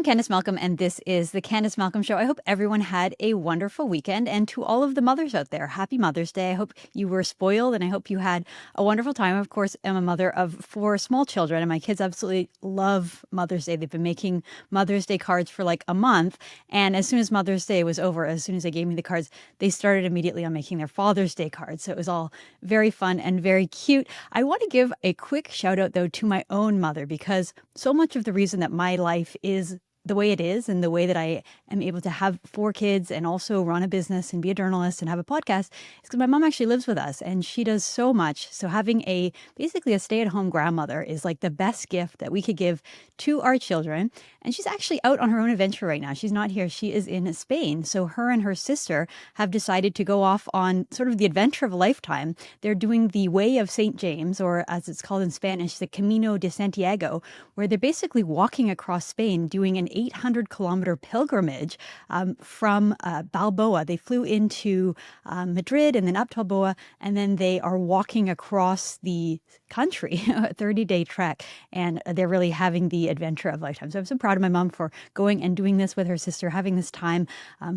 I'm Candice Malcolm, and this is the Candice Malcolm Show. I hope everyone had a wonderful weekend. And to all of the mothers out there, happy Mother's Day. I hope you were spoiled, and I hope you had a wonderful time. Of course, I'm a mother of 4 small children, and my kids absolutely love Mother's Day. They've been making Mother's Day cards for like a month. And as soon as Mother's Day was over, as soon as they gave me the cards, they started immediately on making their Father's Day cards. So it was all very fun and very cute. I want to give a quick shout out, though, to my own mother, because so much of the reason that my life is the way it is and the way that I am able to have 4 kids and also run a business and be a journalist and have a podcast is because my mom actually lives with us and she does so much. So having basically a stay-at-home grandmother is like the best gift that we could give to our children. And she's actually out on her own adventure right now. She's not here. She is in Spain. So her and her sister have decided to go off on sort of the adventure of a lifetime. They're doing the Way of St. James, or as it's called in Spanish, the Camino de Santiago, where they're basically walking across Spain doing an 800-kilometer pilgrimage from Balboa. They flew into Madrid and then up to Balboa, and then they are walking across the country, a 30-day trek, and they're really having the adventure of a lifetime. So I'm so proud of my mom for going and doing this with her sister, having this time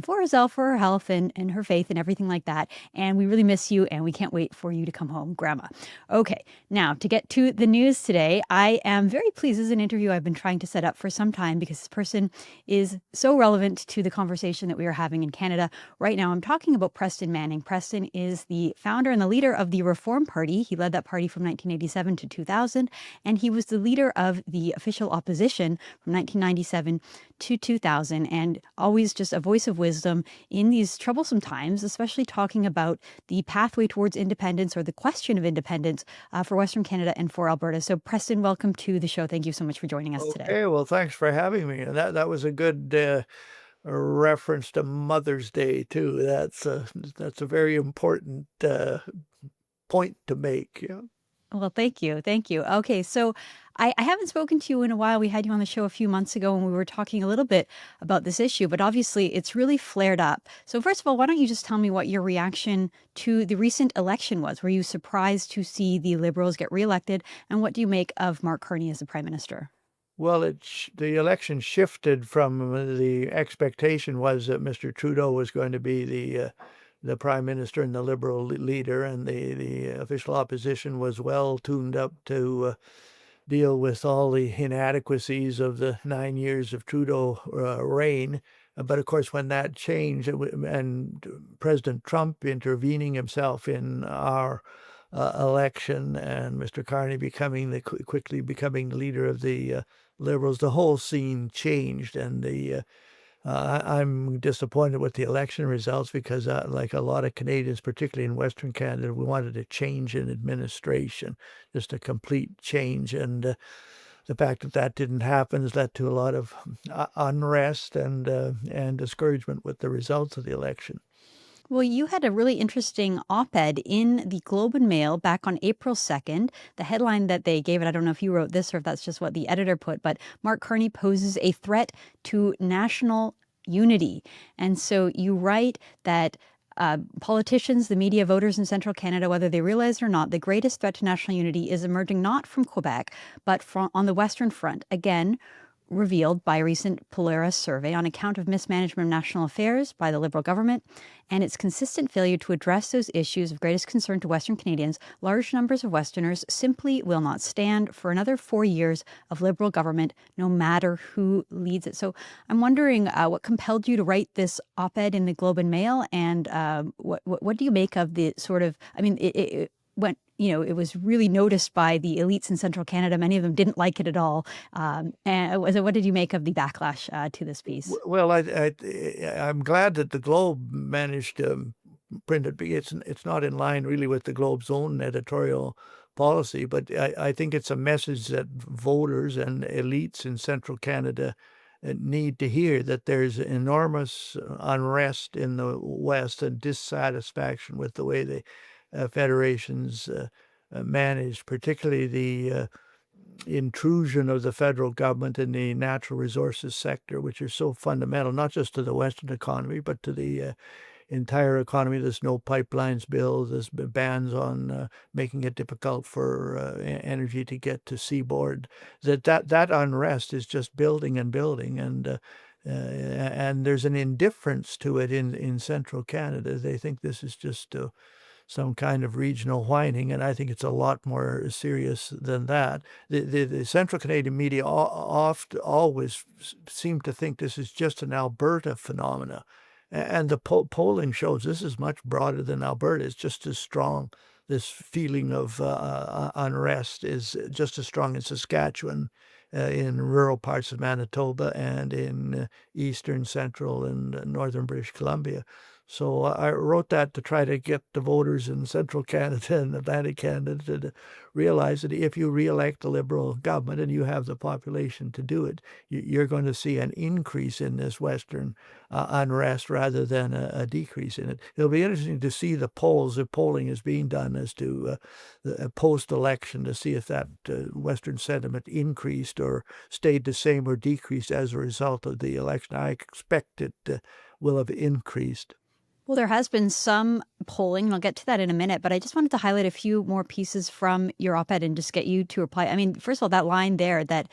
for herself, for her health and her faith and everything like that. And we really miss you, and we can't wait for you to come home, Grandma. Okay, now to get to the news today, I am very pleased. This is an interview I've been trying to set up for some time because this person is so relevant to the conversation that we are having in Canada right now. I'm talking about Preston Manning. Preston is the founder and the leader of the Reform Party. He led that party from 1987 to 2000, and he was the leader of the official opposition from 1997 to 2000, and always just a voice of wisdom in these troublesome times, especially talking about the pathway towards independence or the question of independence for Western Canada and for Alberta. So Preston, welcome to the show. Thank you so much for joining us today. Okay, well, thanks for having me. And that was a good reference to Mother's Day too. That's a very important point to make. Yeah. Well, thank you. Thank you. Okay, so I haven't spoken to you in a while. We had you on the show a few months ago and we were talking a little bit about this issue, but obviously it's really flared up. So first of all, why don't you just tell me what your reaction to the recent election was? Were you surprised to see the Liberals get reelected? And what do you make of Mark Carney as the Prime Minister? Well, the election shifted from the expectation was that Mr. Trudeau was going to be the prime minister and the Liberal leader, and the official opposition was well tuned up to deal with all the inadequacies of the 9 years of Trudeau reign. But of course, when that changed and President Trump intervening himself in our election and Mr. Carney quickly becoming the leader of the Liberals, the whole scene changed, and I'm disappointed with the election results because, like a lot of Canadians, particularly in Western Canada, we wanted a change in administration, just a complete change. And the fact that that didn't happen has led to a lot of unrest and discouragement with the results of the election. Well, you had a really interesting op-ed in the Globe and Mail back on April 2nd. The headline that they gave it, I don't know if you wrote this or if that's just what the editor put, but Mark Carney poses a threat to national unity. And so you write that politicians, the media, voters in central Canada, whether they realize it or not, the greatest threat to national unity is emerging not from Quebec, but on the Western Front. Again, revealed by a recent Polaris survey on account of mismanagement of national affairs by the Liberal government and its consistent failure to address those issues of greatest concern to Western Canadians, large numbers of Westerners simply will not stand for another 4 years of Liberal government, no matter who leads it. So I'm wondering what compelled you to write this op-ed in the Globe and Mail, and what do you make of the sort of, I mean, it went, it was really noticed by the elites in central Canada. Many of them didn't like it at all. And what did you make of the backlash to this piece? Well, I'm glad that the Globe managed to print it. It's not in line really with the Globe's own editorial policy, but I think it's a message that voters and elites in central Canada need to hear, that there's enormous unrest in the West and dissatisfaction with the way the federations managed, particularly the intrusion of the federal government in the natural resources sector, which are so fundamental, not just to the Western economy, but to the entire economy. There's no pipelines bill. There's bans on making it difficult for energy to get to seaboard. That unrest is just building and building, and there's an indifference to it in central Canada. They think this is just some kind of regional whining, and I think it's a lot more serious than that. The central Canadian media always seem to think this is just an Alberta phenomena, and the polling shows this is much broader than Alberta. It's just as strong. This feeling of unrest is just as strong in Saskatchewan, in rural parts of Manitoba, and in eastern, central, and northern British Columbia. So I wrote that to try to get the voters in central Canada and Atlantic Canada to realize that if you re-elect a Liberal government and you have the population to do it, you're going to see an increase in this Western unrest rather than a decrease in it. It'll be interesting to see the polls, if polling is being done as to the post-election, to see if that Western sentiment increased or stayed the same or decreased as a result of the election. I expect it will have increased. Well, there has been some polling, and I'll get to that in a minute, but I just wanted to highlight a few more pieces from your op-ed and just get you to reply. I mean, first of all, that line there that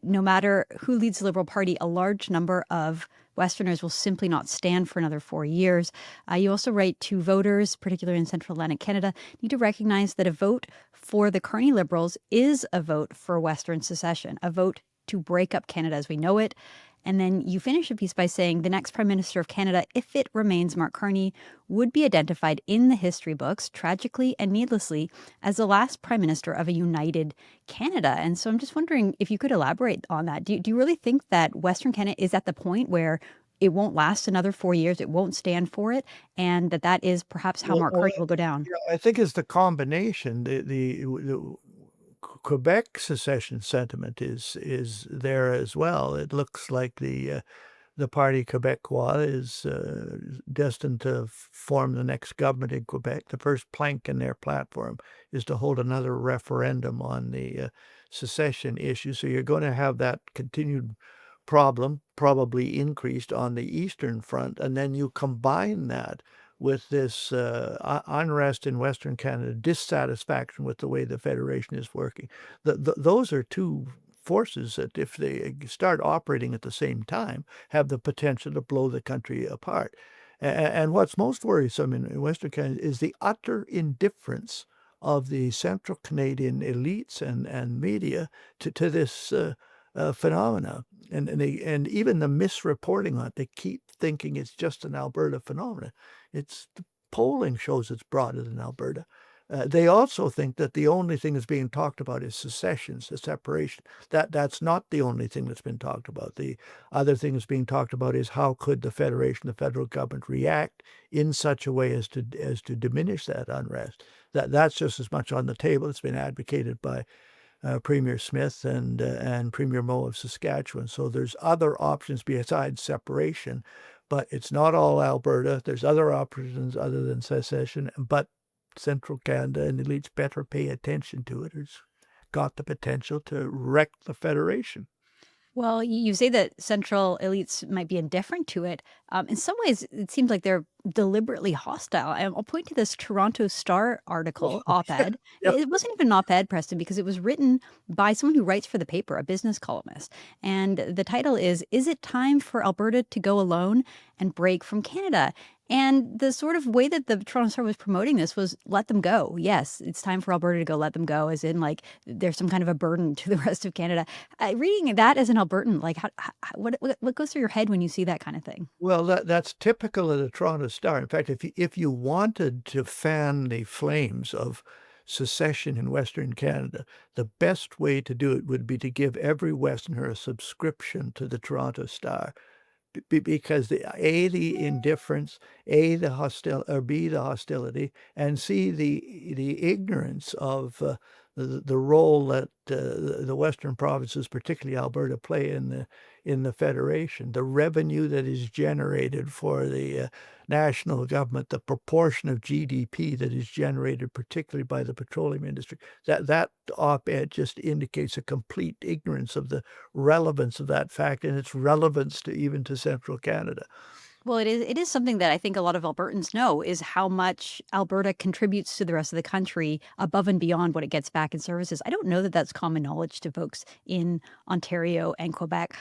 no matter who leads the Liberal Party, a large number of Westerners will simply not stand for another 4 years. You also write to voters, particularly in Central Atlantic Canada, need to recognize that a vote for the Carney Liberals is a vote for Western secession, a vote to break up Canada as we know it. And then you finish a piece by saying the next Prime Minister of Canada, if it remains Mark Carney, would be identified in the history books, tragically and needlessly, as the last Prime Minister of a united Canada. And so I'm just wondering if you could elaborate on that. Do you really think that Western Canada is at the point where it won't last another 4 years, it won't stand for it, and that is perhaps how Mark Carney will go down? I think it's the combination. The Quebec secession sentiment is there as well. It looks like the Parti Québécois is destined to form the next government in Quebec. The first plank in their platform is to hold another referendum on the secession issue. So you're going to have that continued problem, probably increased on the Eastern Front, and then you combine that with this unrest in Western Canada, dissatisfaction with the way the Federation is working. Those are two forces that, if they start operating at the same time, have the potential to blow the country apart. And what's most worrisome in Western Canada is the utter indifference of the Central Canadian elites and media to this phenomena, and even the misreporting on it. They keep thinking it's just an Alberta phenomena. The polling shows it's broader than Alberta. They also think that the only thing that's being talked about is secession, the separation. That's not the only thing that's been talked about. The other thing that's being talked about is how could the Federation, the federal government, react in such a way as to diminish that unrest. That's just as much on the table. It's been advocated by Premier Smith and Premier Moe of Saskatchewan. So there's other options besides separation, but it's not all Alberta. There's other options other than secession, but Central Canada and elites better pay attention to it. It's got the potential to wreck the Federation. Well, you say that central elites might be indifferent to it. In some ways, it seems like they're deliberately hostile. I'll point to this Toronto Star article, op-ed. Yep. It wasn't even an op-ed, Preston, because it was written by someone who writes for the paper, a business columnist. And the title is it time for Alberta to go alone and break from Canada? And the sort of way that the Toronto Star was promoting this was let them go. Yes, it's time for Alberta to go, let them go, as in like there's some kind of a burden to the rest of Canada. Reading that as an Albertan, like what goes through your head when you see that kind of thing? Well, that's typical of the Toronto Star. In fact, if you wanted to fan the flames of secession in Western Canada, the best way to do it would be to give every Westerner a subscription to the Toronto Star. Because the indifference, the hostility, and C, the ignorance of the role that the Western provinces, particularly Alberta, play in the Federation, the revenue that is generated for the national government, the proportion of GDP that is generated, particularly by the petroleum industry. That op-ed just indicates a complete ignorance of the relevance of that fact and its relevance even to Central Canada. Well, it is something that I think a lot of Albertans know is how much Alberta contributes to the rest of the country above and beyond what it gets back in services. I don't know that that's common knowledge to folks in Ontario and Quebec,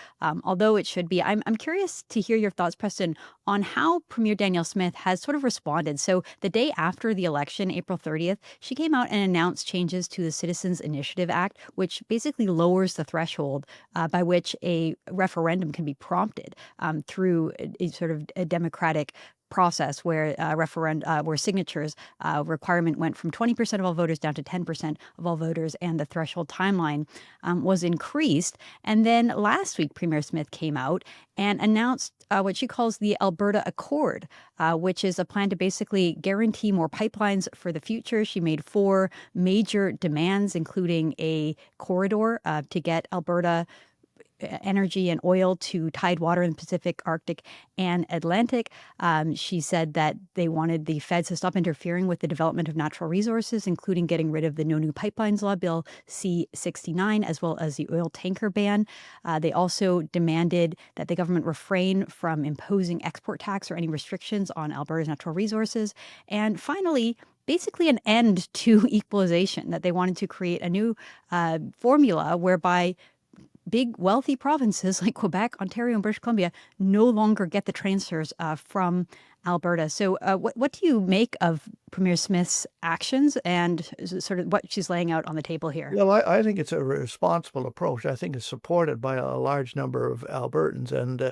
although it should be. I'm curious to hear your thoughts, Preston, on how Premier Danielle Smith has sort of responded. So the day after the election, April 30th, she came out and announced changes to the Citizens Initiative Act, which basically lowers the threshold by which a referendum can be prompted through a sort of a democratic process where where signatures requirement went from 20% of all voters down to 10% of all voters, and the threshold timeline was increased. And then last week, Premier Smith came out and announced what she calls the Alberta Accord, which is a plan to basically guarantee more pipelines for the future. She made four major demands, including a corridor to get Alberta energy and oil to tidewater in the Pacific, Arctic, and Atlantic. She said that they wanted the feds to stop interfering with the development of natural resources, including getting rid of the No New Pipelines Law, Bill C-69, as well as the oil tanker ban. They also demanded that the government refrain from imposing export tax or any restrictions on Alberta's natural resources. And finally, basically an end to equalization, that they wanted to create a new formula whereby big wealthy provinces like Quebec, Ontario, and British Columbia no longer get the transfers from Alberta. So what do you make of Premier Smith's actions and sort of what she's laying out on the table here? Well, I think it's a responsible approach. I think it's supported by a large number of Albertans. And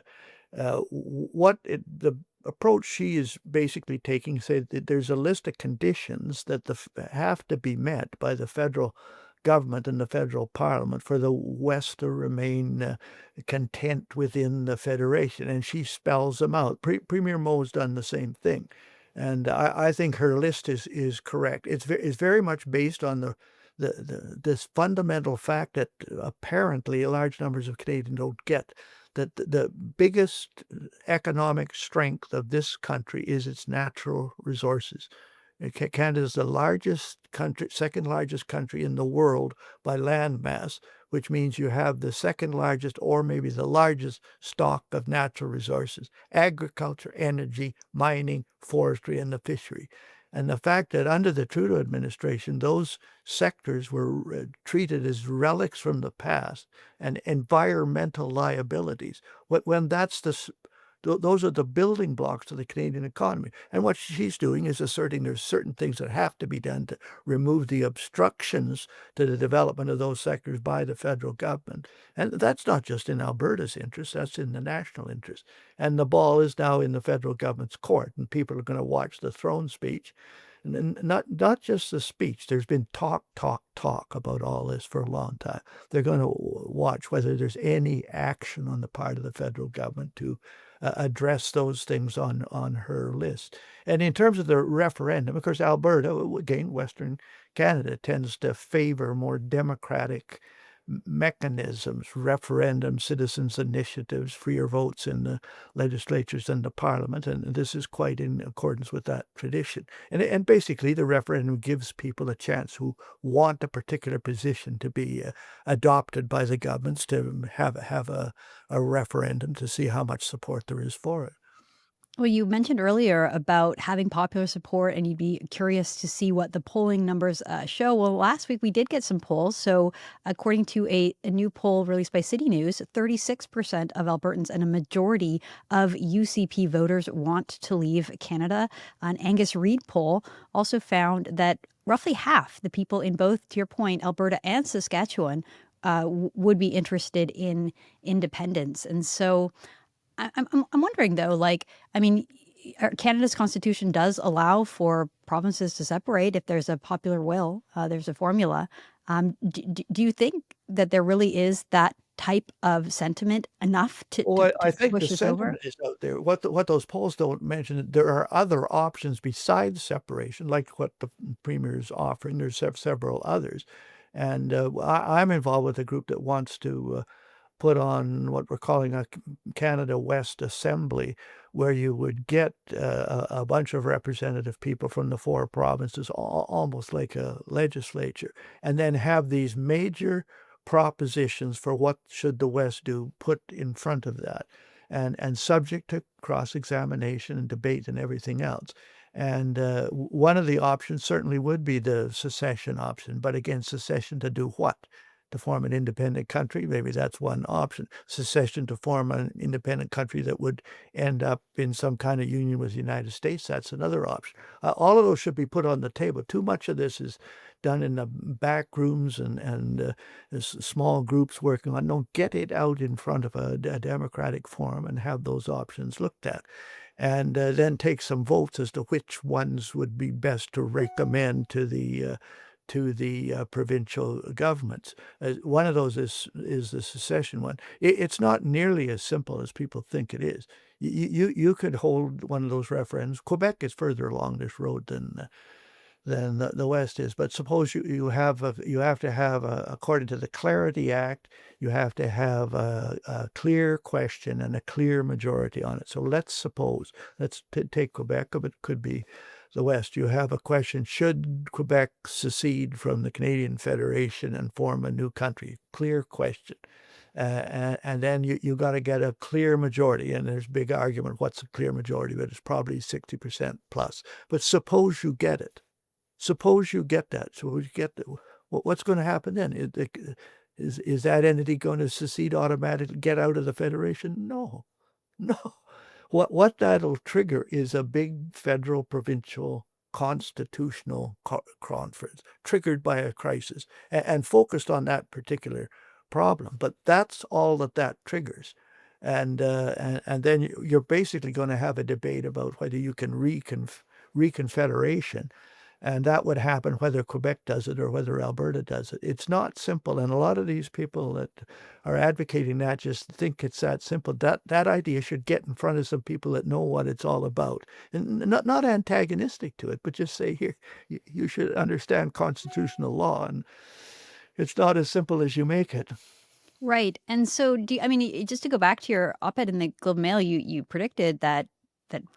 the approach she is basically taking, say that there's a list of conditions that have to be met by the federal government and the federal parliament for the West to remain content within the federation, and she spells them out. Premier Moe's done the same thing, and I think her list is correct. It's very much based on this fundamental fact that apparently large numbers of Canadians don't get, that the biggest economic strength of this country is its natural resources. Canada is the largest country, second largest country in the world by land mass, which means you have the second largest or maybe the largest stock of natural resources: agriculture, energy, mining, forestry, and the fishery. And the fact that under the Trudeau administration, those sectors were treated as relics from the past and environmental liabilities, when those are the building blocks of the Canadian economy. And what she's doing is asserting there's certain things that have to be done to remove the obstructions to the development of those sectors by the federal government. And that's not just in Alberta's interest, that's in the national interest. And the ball is now in the federal government's court, and people are going to watch the throne speech. And not just the speech. There's been talk about all this for a long time. They're going to watch whether there's any action on the part of the federal government to address those things on her list. And in terms of the referendum, of course, Alberta, again, Western Canada, tends to favor more democratic mechanisms: referendum, citizens' initiatives, freer votes in the legislatures and the parliament. And this is quite in accordance with that tradition. And basically, the referendum gives people a chance who want a particular position to be adopted by the governments to have a referendum to see how much support there is for it. Well, you mentioned earlier about having popular support, and you'd be curious to see what the polling numbers show. Well, last week we did get some polls. So, according to a new poll released by City News, 36% of Albertans and a majority of UCP voters want to leave Canada. An Angus Reid poll also found that roughly half the people in both, to your point, Alberta and Saskatchewan would be interested in independence. And so, I'm wondering though, like, I mean, Canada's constitution does allow for provinces to separate if there's a popular will. There's a formula. Do you think that there really is that type of sentiment enough Well, I to think the push this over? sentiment is out there. What those polls don't mention, there are other options besides separation, like what the premier is offering. There's several others. And I'm involved with a group that wants to put on what we're calling a Canada West Assembly, where you would get a bunch of representative people from the four provinces, almost like a legislature, and then have these major propositions for what should the West do put in front of that. and subject to cross-examination and debate and everything else. And one of the options certainly would be the secession option. But again, secession to do what? To form an independent country? Maybe that's one option. Secession to form an independent country that would end up in some kind of union with the United States? That's another option. All of those should be put on the table. Too much of this is done in the back rooms and small groups working on. No, get it out in front of a democratic forum and have those options looked at. And then take some votes as to which ones would be best to recommend to the provincial governments. One of those is the secession one. It's not nearly as simple as people think it is. You could hold one of those referendums. Quebec is further along this road than the West is. But suppose you have to have according to the Clarity Act, you have to have a clear question and a clear majority on it. So let's take Quebec, but it could be the West. You have a question: should Quebec secede from the Canadian Federation and form a new country? Clear question. And then you got to get a clear majority, and there's big argument what's a clear majority, but it's probably 60% plus. But suppose you get it. Suppose you get that. Suppose you get what's going to happen then? Is that entity going to secede automatically, get out of the Federation? No. What that'll trigger is a big federal provincial constitutional conference triggered by a crisis and focused on that particular problem. But that's all that triggers. And then you're basically going to have a debate about whether you can reconfederation. And that would happen whether Quebec does it or whether Alberta does it. It's not simple. And a lot of these people that are advocating that just think it's that simple. That idea should get in front of some people that know what it's all about. And not antagonistic to it, but just say, here, you should understand constitutional law. And it's not as simple as you make it. Right. And so, just to go back to your op-ed in the Globe and Mail, you predicted that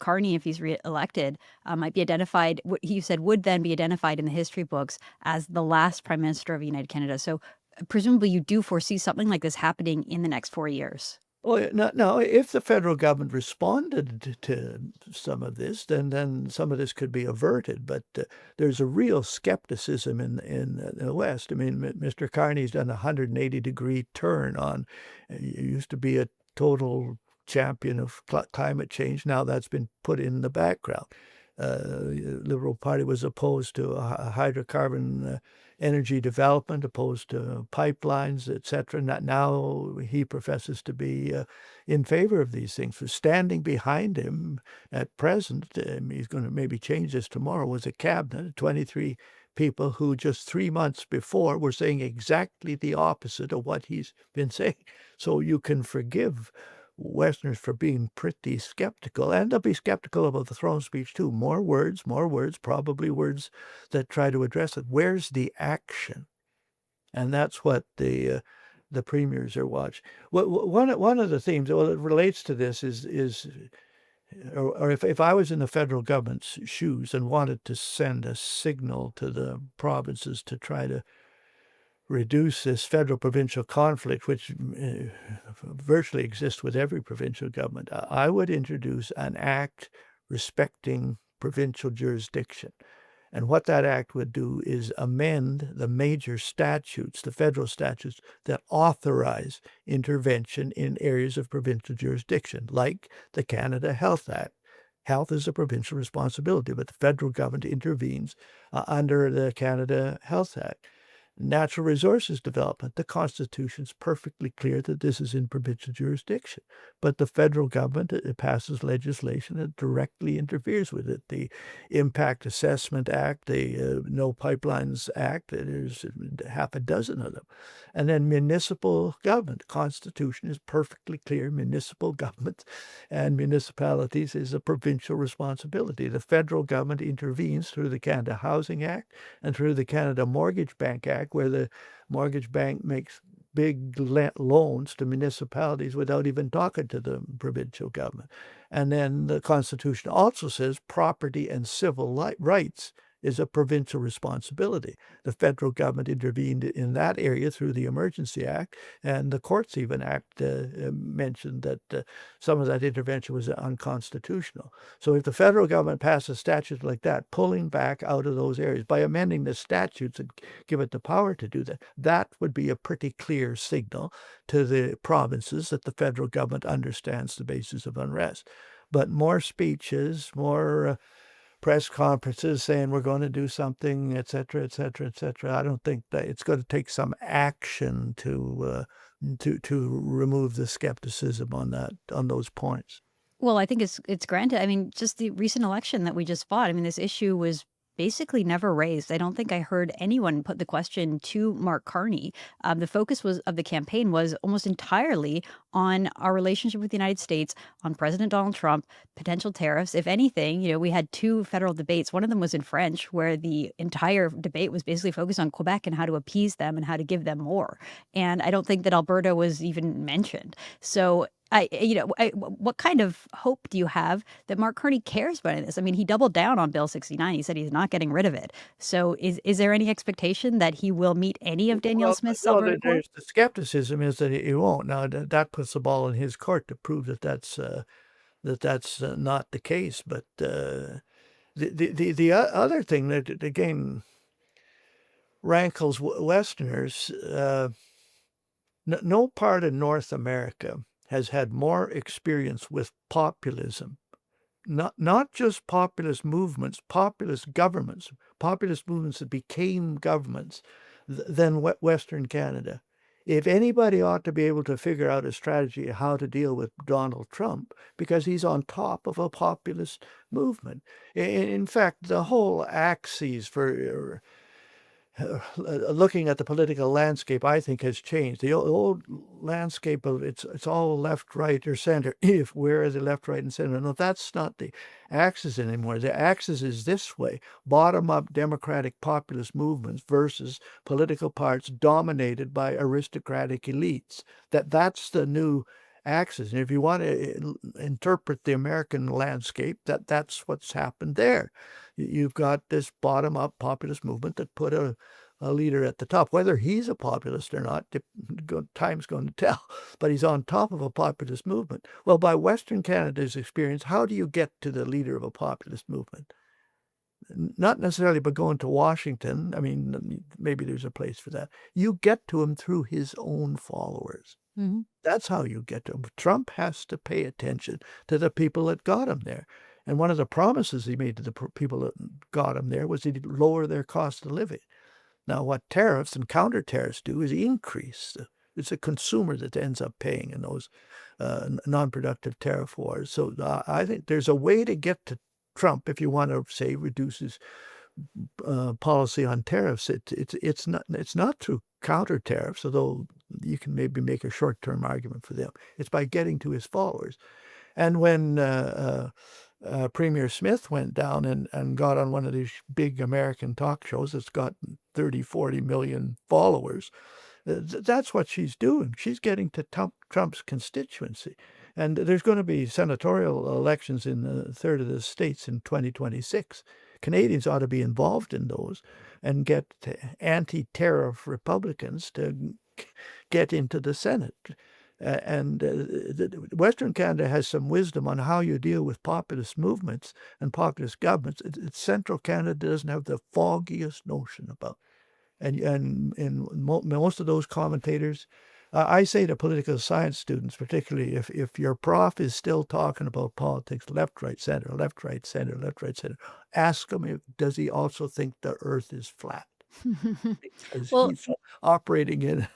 Carney, if he's re-elected, might be identified, what you said would then be identified in the history books as the last Prime Minister of United Canada. So presumably you do foresee something like this happening in the next 4 years. Well, no, if the federal government responded to some of this, then some of this could be averted. But there's a real skepticism in the West. I mean, Mr. Carney's done a 180-degree turn on. He used to be a total champion of climate change. Now that's been put in the background. Liberal Party was opposed to hydrocarbon energy development, opposed to pipelines, etc. Now he professes to be in favor of these things. So standing behind him at present, he's going to maybe change this tomorrow, was a cabinet, 23 people who just 3 months before were saying exactly the opposite of what he's been saying. So you can forgive Westerners for being pretty skeptical, and they'll be skeptical about the throne speech too. More words, probably words that try to address it. Where's the action? And that's what the premiers are watching. One of the themes, well, it relates to this is or if I was in the federal government's shoes and wanted to send a signal to the provinces to try to reduce this federal-provincial conflict, which virtually exists with every provincial government, I would introduce an act respecting provincial jurisdiction. And what that act would do is amend the major statutes, the federal statutes, that authorize intervention in areas of provincial jurisdiction, like the Canada Health Act. Health is a provincial responsibility, but the federal government intervenes under the Canada Health Act. Natural resources development, the Constitution's perfectly clear that this is in provincial jurisdiction. But the federal government, it passes legislation that directly interferes with it. The Impact Assessment Act, the No Pipelines Act, there's half a dozen of them. And then municipal government, the Constitution is perfectly clear. Municipal government and municipalities is a provincial responsibility. The federal government intervenes through the Canada Housing Act and through the Canada Mortgage Bank Act, where the mortgage bank makes big loans to municipalities without even talking to the provincial government. And then the Constitution also says property and civil rights is a provincial responsibility. The federal government intervened in that area through the Emergency Act, and the Courts even mentioned that some of that intervention was unconstitutional. So if the federal government passes statutes like that, pulling back out of those areas by amending the statutes and give it the power to do that, that would be a pretty clear signal to the provinces that the federal government understands the basis of unrest. But more speeches, more press conferences saying we're going to do something, et cetera, et cetera, et cetera. I don't think that it's going to take some action to remove the skepticism on those points. Well, I think it's granted. I mean, just the recent election that we just fought. I mean, this issue was basically never raised. I don't think I heard anyone put the question to Mark Carney. The focus of the campaign was almost entirely on our relationship with the United States, on President Donald Trump, potential tariffs. If anything, we had two federal debates. One of them was in French, where the entire debate was basically focused on Quebec and how to appease them and how to give them more. And I don't think that Alberta was even mentioned. So what kind of hope do you have that Mark Carney cares about this? I mean, he doubled down on Bill 69. He said he's not getting rid of it. So is there any expectation that he will meet any of Danielle Smith's Alberta Accord? The skepticism is that he won't. Now, that puts the ball in his court to prove that that's not the case. But the other thing that, again, rankles Westerners, no part of North America has had more experience with populism, not just populist movements, populist governments, populist movements that became governments than Western Canada. If anybody ought to be able to figure out a strategy how to deal with Donald Trump, because he's on top of a populist movement. In fact, the whole axis for looking at the political landscape, I think, has changed. The old landscape of it's all left, right, or center. Where are the left, right, and center? No, that's not the axis anymore. The axis is this way: bottom-up democratic populist movements versus political parties dominated by aristocratic elites. That's the new axis. And if you want to interpret the American landscape, that's what's happened there. You've got this bottom-up populist movement that put a leader at the top. Whether he's a populist or not, time's going to tell. But he's on top of a populist movement. Well, by Western Canada's experience, how do you get to the leader of a populist movement? Not necessarily by going to Washington. I mean, maybe there's a place for that. You get to him through his own followers. Mm-hmm. That's how you get to him. Trump has to pay attention to the people that got him there. And one of the promises he made to the people that got him there was he'd lower their cost of living. Now, what tariffs and counter tariffs do is increase. It's a consumer that ends up paying in those non-productive tariff wars. So I think there's a way to get to Trump if you want to, say, reduce his policy on tariffs. It's not through counter tariffs, although you can maybe make a short-term argument for them. It's by getting to his followers. And when Premier Smith went down and got on one of these big American talk shows that's got 30, 40 million followers, that's what she's doing. She's getting to Trump's constituency. And there's going to be senatorial elections in a third of the states in 2026. Canadians ought to be involved in those and get anti-tariff Republicans to get into the Senate. Western Canada has some wisdom on how you deal with populist movements and populist governments. Central Canada doesn't have the foggiest notion about. And most of those commentators, I say to political science students, particularly if your prof is still talking about politics, left, right, center, left, right, center, left, right, center, ask him, does he also think the earth is flat? Because Well, he's operating in a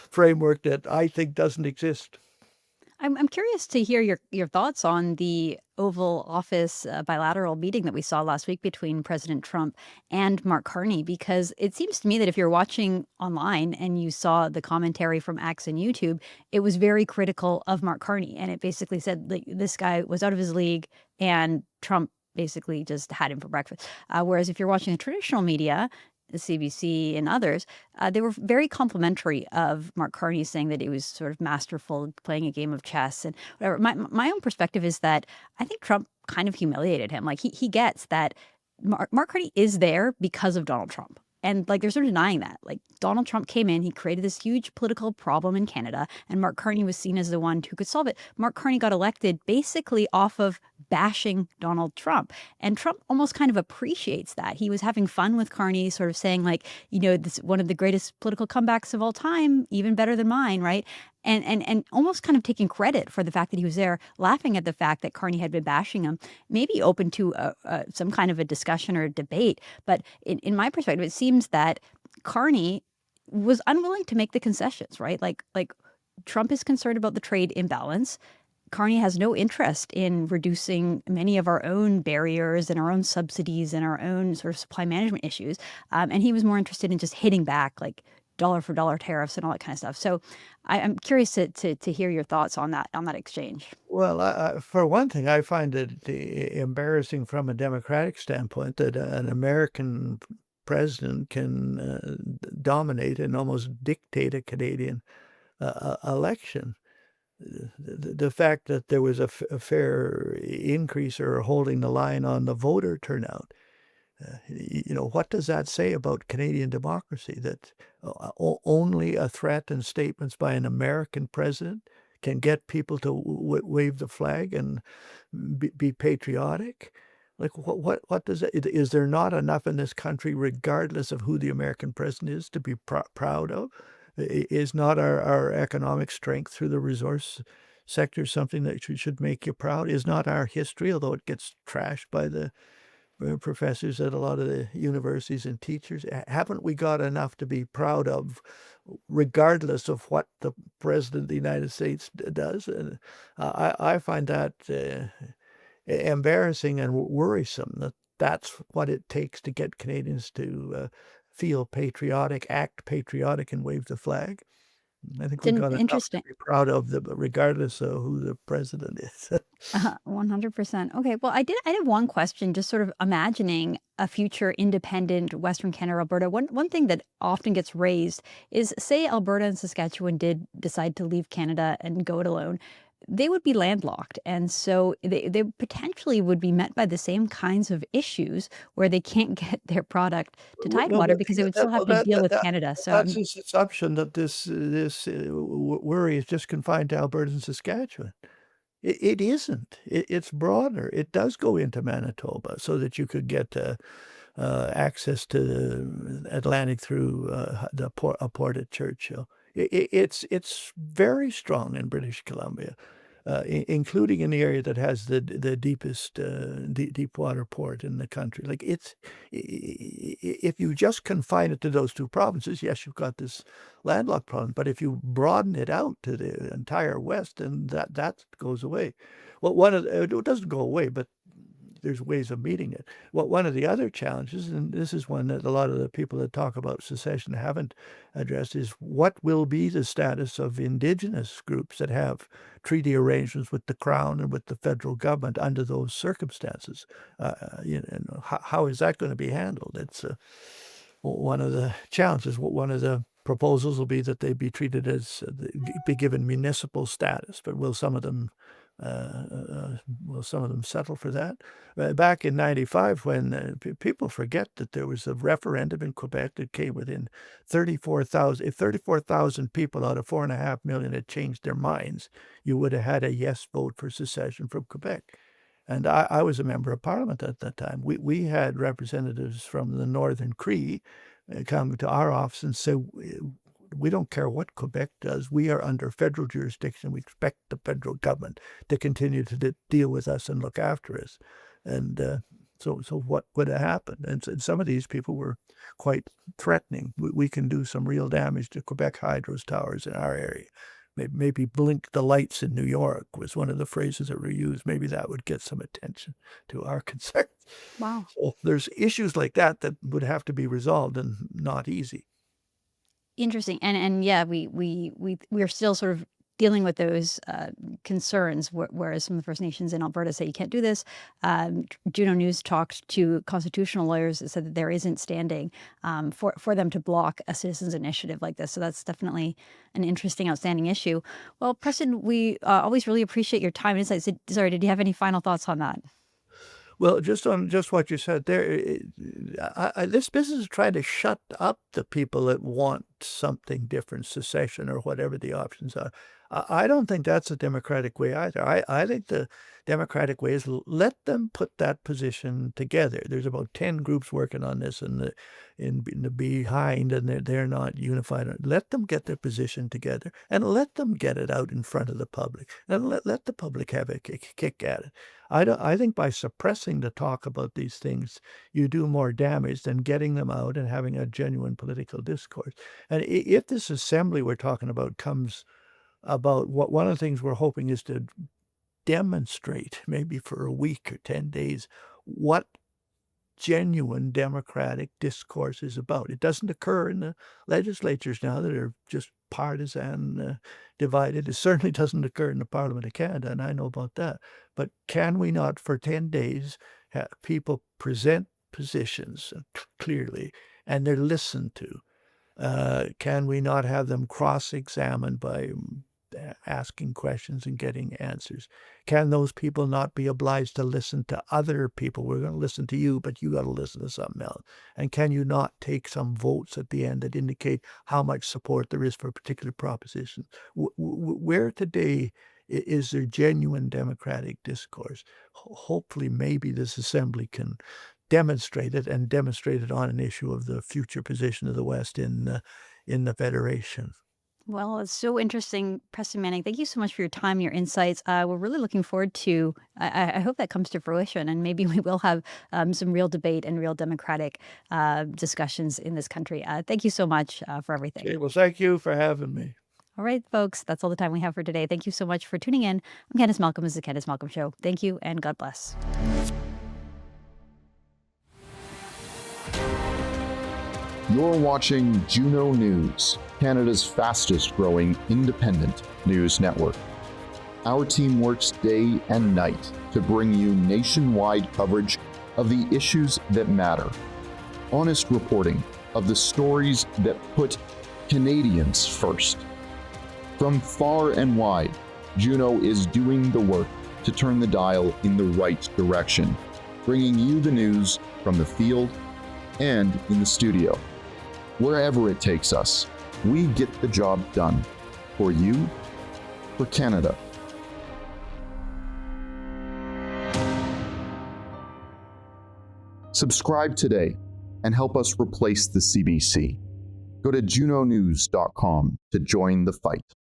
framework that I think doesn't exist. I'm curious to hear your thoughts on the Oval Office bilateral meeting that we saw last week between President Trump and Mark Carney, because it seems to me that if you're watching online and you saw the commentary from X and YouTube, it was very critical of Mark Carney. And it basically said like, this guy was out of his league and Trump basically just had him for breakfast. Whereas if you're watching the traditional media, the CBC and others, they were very complimentary of Mark Carney, saying that he was sort of masterful playing a game of chess and whatever. My own perspective is that I think Trump kind of humiliated him. Like he gets that Mark Carney is there because of Donald Trump. And like, there's no denying that. Like, Donald Trump came in, he created this huge political problem in Canada, and Mark Carney was seen as the one who could solve it. Mark Carney got elected basically off of bashing Donald Trump. And Trump almost kind of appreciates that. He was having fun with Carney, sort of saying, like, this one of the greatest political comebacks of all time, even better than mine, right? And almost kind of taking credit for the fact that he was there, laughing at the fact that Carney had been bashing him, maybe open to some kind of a discussion or a debate. But in my perspective, it seems that Carney was unwilling to make the concessions, right? Like Trump is concerned about the trade imbalance. Carney has no interest in reducing many of our own barriers and our own subsidies and our own sort of supply management issues. And he was more interested in just hitting back, like dollar for dollar tariffs and all that kind of stuff. So I'm curious to hear your thoughts on that exchange. Well, for one thing, I find it embarrassing from a democratic standpoint that an American president can dominate and almost dictate a Canadian election. The fact that there was a fair increase or holding the line on the voter turnout, what does that say about Canadian democracy? That only a threat and statements by an American president can get people to wave the flag and be patriotic? Like, what does that? Is there not enough in this country, regardless of who the American president is, to be proud of? Is not our economic strength through the resource sector something that should make you proud? Is not our history, although it gets trashed by the professors at a lot of the universities and teachers, haven't we got enough to be proud of, regardless of what the president of the United States does? And I find that embarrassing and worrisome, that's what it takes to get Canadians to feel patriotic, act patriotic, and wave the flag. I think It's we've got enough to interesting. be proud of, regardless of who the president is. 100%. Okay. Well, I did one question, just sort of imagining a future independent Western Canada, Alberta. One thing that often gets raised is, say Alberta and Saskatchewan did decide to leave Canada and go it alone, they would be landlocked. And so they potentially would be met by the same kinds of issues where they can't get their product to Well, Tidewater because they would still have to deal with Canada. So that's this assumption that this worry is just confined to Alberta and Saskatchewan. It isn't. It's broader. It does go into Manitoba so that you could get access to the Atlantic through a port at Churchill. It's very strong in British Columbia, including in the area that has the deepest deep water port in the country. Like, if you just confine it to those two provinces, yes, you've got this landlocked problem. But if you broaden it out to the entire West, then that goes away. Well, it doesn't go away, but there's ways of meeting it. Well, one of the other challenges, and this is one that a lot of the people that talk about secession haven't addressed, is what will be the status of Indigenous groups that have treaty arrangements with the Crown and with the federal government under those circumstances? How is that going to be handled? It's one of the challenges. One of the proposals will be that they be treated as be given municipal status, but will some of them settle for that? Back in 95, when people forget that there was a referendum in Quebec that came within 34,000. If 34,000 people out of 4.5 million had changed their minds, you would have had a yes vote for secession from Quebec. And I was a member of Parliament at that time. We had representatives from the Northern Cree come to our office and say, we don't care what Quebec does. We are under federal jurisdiction. We expect the federal government to continue to deal with us and look after us. And so what would have happened? And some of these people were quite threatening. We can do some real damage to Quebec Hydro's towers in our area. Maybe blink the lights in New York was one of the phrases that were used. Maybe that would get some attention to our concerns. wow. So there's issues like that would have to be resolved, and not easy. Interesting. And yeah, we're still sort of dealing with those concerns, whereas some of the First Nations in Alberta say you can't do this. Juno News talked to constitutional lawyers that said that there isn't standing for them to block a citizens' initiative like this. So that's definitely an interesting, outstanding issue. Well, Preston, we always really appreciate your time and insights. Sorry, did you have any final thoughts on that? Well, just on what you said there, this business is trying to shut up the people that want something different, secession or whatever the options are. I don't think that's a democratic way either. I think the democratic way is let them put that position together. There's about 10 groups working on this in the behind, and they're not unified. Let them get their position together and let them get it out in front of the public, and let the public have a kick at it. I think by suppressing the talk about these things, you do more damage than getting them out and having a genuine political discourse. And if this assembly we're talking about comes about, one of the things we're hoping is to demonstrate, maybe for a week or 10 days, what genuine democratic discourse is about. It doesn't occur in the legislatures now that are just partisan divided. It certainly doesn't occur in the Parliament of Canada, and I know about that. But can we not, for 10 days, have people present positions clearly, and they're listened to? Can we not have them cross-examined by asking questions and getting answers? Can those people not be obliged to listen to other people? We're going to listen to you, but you got to listen to something else. And can you not take some votes at the end that indicate how much support there is for a particular proposition? Where today is there genuine democratic discourse? Hopefully, maybe this assembly can demonstrate it, and demonstrate it on an issue of the future position of the West in the Federation. Well, it's so interesting, Preston Manning. Thank you so much for your time, your insights. We're really looking forward to, I hope that comes to fruition, and maybe we will have some real debate and real democratic discussions in this country. Thank you so much for everything. Okay, well, thank you for having me. All right, folks, that's all the time we have for today. Thank you so much for tuning in. I'm Candice Malcolm. This is the Candice Malcolm Show. Thank you, and God bless. You're watching Juno News, Canada's fastest growing independent news network. Our team works day and night to bring you nationwide coverage of the issues that matter. Honest reporting of the stories that put Canadians first. From far and wide, Juno is doing the work to turn the dial in the right direction, bringing you the news from the field and in the studio. Wherever it takes us, we get the job done. For you, for Canada. Subscribe today and help us replace the CBC. Go to junonews.com to join the fight.